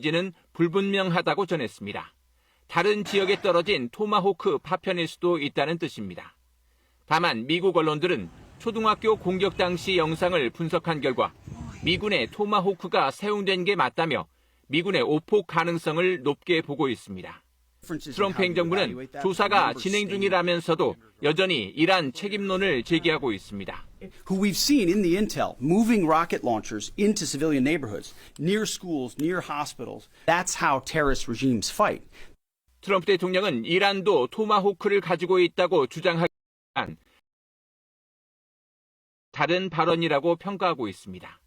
진행인지는 불분명하다고 전했습니다. 다른 지역에 떨어진 토마호크 파편일 수도 있다는 뜻입니다. 다만 미국 언론들은 초등학교 공격 당시 영상을 분석한 결과 미군의 토마호크가 사용된 게 맞다며 미군의 오폭 가능성을 높게 보고 있습니다. 트럼프 행정부는 조사가 진행 중이라면서도 여전히 이란 책임론을 제기하고 있습니다. Who we've seen in the intel moving rocket launchers into civilian neighborhoods, near schools, near hospitals. That's how terrorist regimes fight. 트럼프 대통령은 이란도 토마호크를 가지고 있다고 주장하지만 다른 발언이라고 평가하고 있습니다.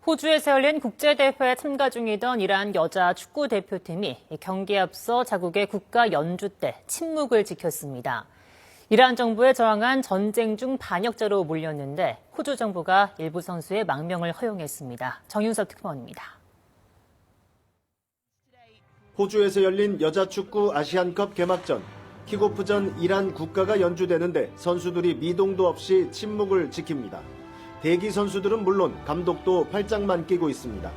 호주에서 열린 국제대회에 참가 중이던 이란 여자 축구 대표팀이 경기에 앞서 자국의 국가 연주 때 침묵을 지켰습니다. 이란 정부에 저항한 전쟁 중 반역자로 몰렸는데 호주 정부가 일부 선수의 망명을 허용했습니다. 정윤석 특파원입니다. 호주에서 열린 여자 축구 아시안컵 개막전. 킥오프 전 이란 국가가 연주되는데 선수들이 미동도 없이 침묵을 지킵니다. 대기 선수들은 물론 감독도 팔짱만 끼고 있습니다.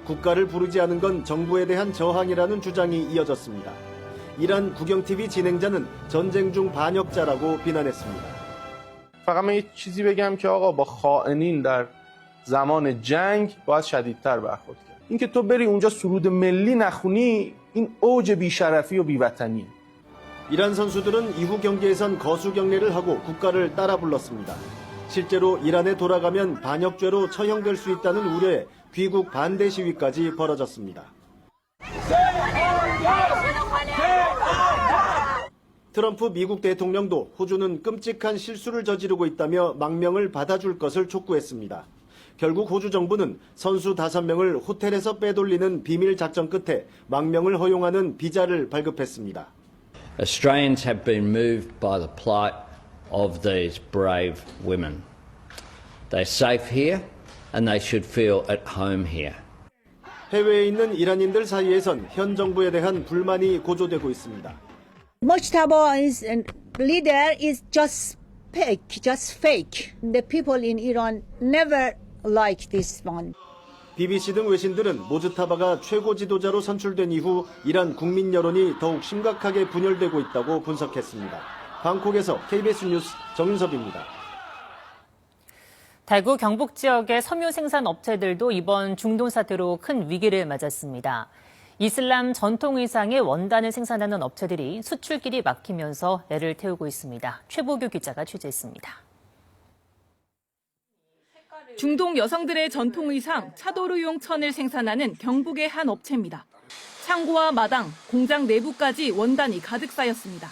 국가를 부르지 않은 건 정부에 대한 저항이라는 주장이 이어졌습니다. 이란 국영TV 진행자는 전쟁 중 반역자라고 비난했습니다. فقط من یه چیزی بگم که آقا با خائنین در زمان جنگ باید شدیدتر برخورد کرد. اینکه تو بری اونجا سرود ملی نخونی این اوج بی‌شرفی و بی‌وطنی. 이란 선수들은 이후 경기에선 거수 경례를 하고 국가를 따라 불렀습니다. 실제로 이란에 돌아가면 반역죄로 처형될 수 있다는 우려에 귀국 반대 시위까지 벌어졌습니다. 트럼프 미국 대통령도 호주는 끔찍한 실수를 저지르고 있다며 망명을 받아줄 것을 촉구했습니다. 결국 호주 정부는 선수 5명을 호텔에서 빼돌리는 비밀 작전 끝에 망명을 허용하는 비자를 발급했습니다. Australians have been moved by the plight of these brave women. They're safe here and they should feel at home here. 해외에 있는 이란인들 사이에선 현 정부에 대한 불만이 고조되고 있습니다. Mojtaba's leader is just fake. The people in Iran never liked this one. BBC 등 외신들은 모즈타바가 최고 지도자로 선출된 이후 이란 국민 여론이 더욱 심각하게 분열되고 있다고 분석했습니다. 방콕에서 KBS 뉴스 정윤섭입니다. 대구 경북 지역의 섬유 생산 업체들도 이번 중동 사태로 큰 위기를 맞았습니다. 이슬람 전통 의상의 원단을 생산하는 업체들이 수출길이 막히면서 애를 태우고 있습니다. 최보규 기자가 취재했습니다. 중동 여성들의 전통 의상 차도르용 천을 생산하는 경북의 한 업체입니다. 창고와 마당, 공장 내부까지 원단이 가득 쌓였습니다.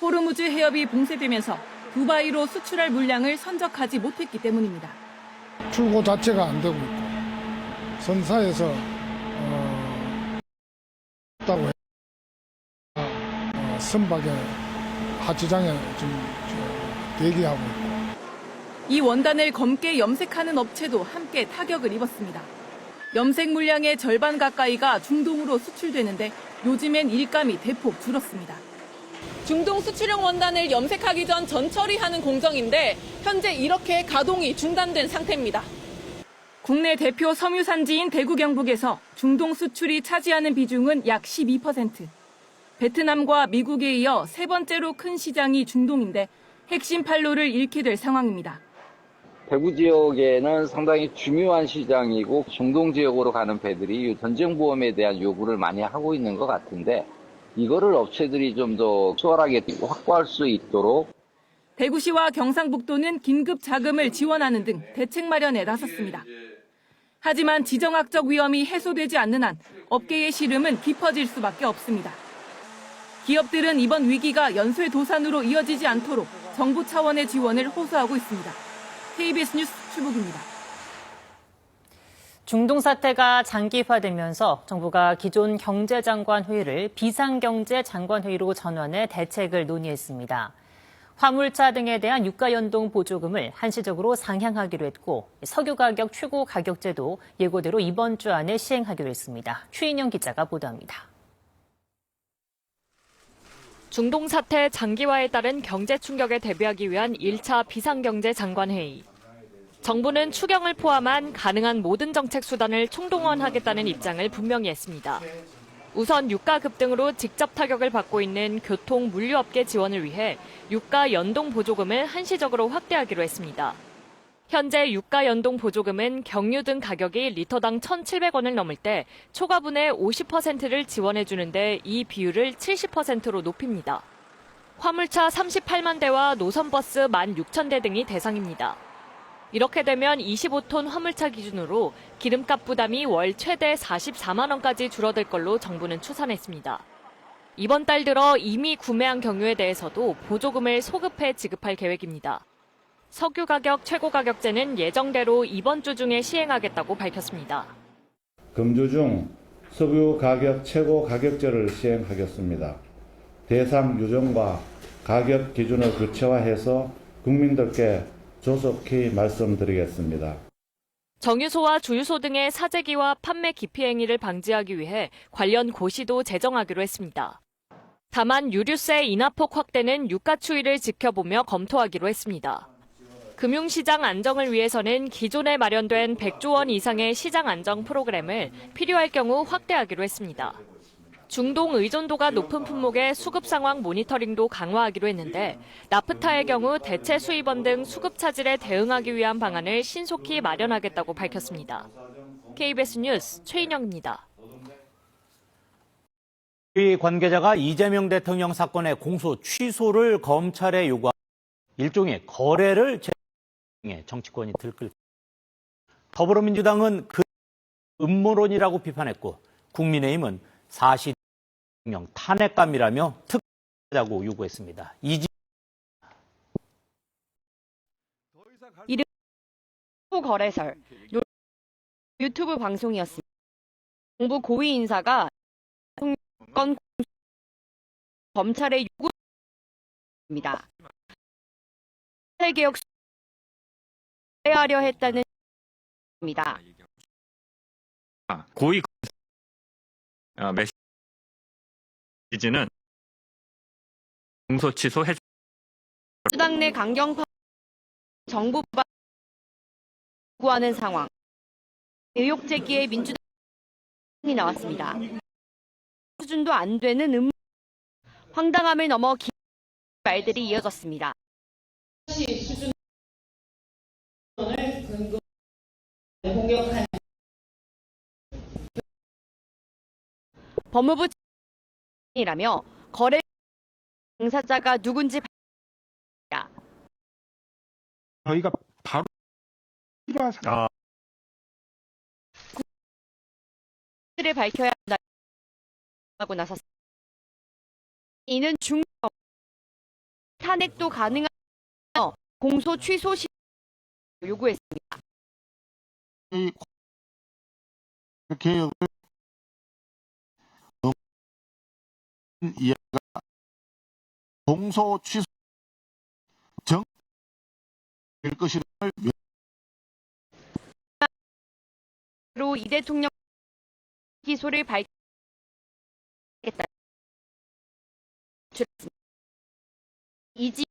호르무즈 해협이 봉쇄되면서 두바이로 수출할 물량을 선적하지 못했기 때문입니다. 출고 자체가 안 되고 있고 선사에서 했다고 선박에 하치장에 지금 대기하고 있고. 이 원단을 검게 염색하는 업체도 함께 타격을 입었습니다. 염색 물량의 절반 가까이가 중동으로 수출되는데 요즘엔 일감이 대폭 줄었습니다. 중동 수출용 원단을 염색하기 전 전처리하는 공정인데 현재 이렇게 가동이 중단된 상태입니다. 국내 대표 섬유 산지인 대구 경북에서 중동 수출이 차지하는 비중은 약 12%. 베트남과 미국에 이어 세 번째로 큰 시장이 중동인데 핵심 판로를 잃게 될 상황입니다. 대구 지역에는 상당히 중요한 시장이고 중동 지역으로 가는 배들이 전쟁보험에 대한 요구를 많이 하고 있는 것 같은데 이거를 업체들이 좀 더 수월하게 확보할 수 있도록 대구시와 경상북도는 긴급 자금을 지원하는 등 대책 마련에 나섰습니다. 하지만 지정학적 위험이 해소되지 않는 한 업계의 시름은 깊어질 수밖에 없습니다. 기업들은 이번 위기가 연쇄도산으로 이어지지 않도록 정부 차원의 지원을 호소하고 있습니다. KBS 뉴스 최보규입니다. 중동 사태가 장기화되면서 정부가 기존 경제장관 회의를 비상경제장관 회의로 전환해 대책을 논의했습니다. 화물차 등에 대한 유가연동 보조금을 한시적으로 상향하기로 했고 석유 가격 최고 가격제도 예고대로 이번 주 안에 시행하기로 했습니다. 최인영 기자가 보도합니다. 중동 사태 장기화에 따른 경제 충격에 대비하기 위한 1차 비상경제장관 회의. 정부는 추경을 포함한 가능한 모든 정책 수단을 총동원하겠다는 입장을 분명히 했습니다. 우선 유가 급등으로 직접 타격을 받고 있는 교통, 물류업계 지원을 위해 유가 연동 보조금을 한시적으로 확대하기로 했습니다. 현재 유가 연동 보조금은 경유 등 가격이 리터당 1,700원을 넘을 때 초과분의 50%를 지원해주는데 이 비율을 70%로 높입니다. 화물차 38만 대와 노선버스 16,000대 등이 대상입니다. 이렇게 되면 25톤 화물차 기준으로 기름값 부담이 월 최대 44만 원까지 줄어들 걸로 정부는 추산했습니다. 이번 달 들어 이미 구매한 경유에 대해서도 보조금을 소급해 지급할 계획입니다. 석유 가격 최고가격제는 예정대로 이번 주 중에 시행하겠다고 밝혔습니다. 금주 중 석유 가격 최고가격제를 시행하겠습니다. 대상 유정과 가격 기준을 구체화해서 국민들께 조속히 말씀드리겠습니다. 정유소와 주유소 등의 사재기와 판매 기피 행위를 방지하기 위해 관련 고시도 제정하기로 했습니다. 다만 유류세 인하폭 확대는 유가 추이를 지켜보며 검토하기로 했습니다. 금융시장 안정을 위해서는 기존에 마련된 100조 원 이상의 시장 안정 프로그램을 필요할 경우 확대하기로 했습니다. 중동 의존도가 높은 품목의 수급 상황 모니터링도 강화하기로 했는데 나프타의 경우 대체 수입원 등 수급 차질에 대응하기 위한 방안을 신속히 마련하겠다고 밝혔습니다. KBS 뉴스 최인영입니다. 이 관계자가 이재명 대통령 사건의 공소 취소를 검찰에 요구한 일종의 거래를 제공해 정치권이 들끓. 더불어민주당은 그 음모론이라고 비판했고 국민의힘은 사실 대통령 탄핵감이라며 특검하자고 요구했습니다. 이른 거래설 유튜브 방송이었습니다. 정부 고위 인사가 건 검찰에 요구입니다. 개혁 하려 했다는 입니다. 고위 메시지는 공소 취소해 수당 내 강경파 정부가 요구하는 상황. 의혹 제기에 민주당이 나왔습니다. 수준도 안 되는 황당함을 넘어 긴 말들이 이어졌습니다. 법무부 이라며 거래 당사자가 누군지 저희가 바로 를 밝혀야 한다고 나섰습니다. 이는 중국 탄핵도 가능한 공소 취소 시 요구했습니다. 이 개혁을 이해가 공소 취소 정일 것임을 로 이 대통령 기소를 밝혔다. 이지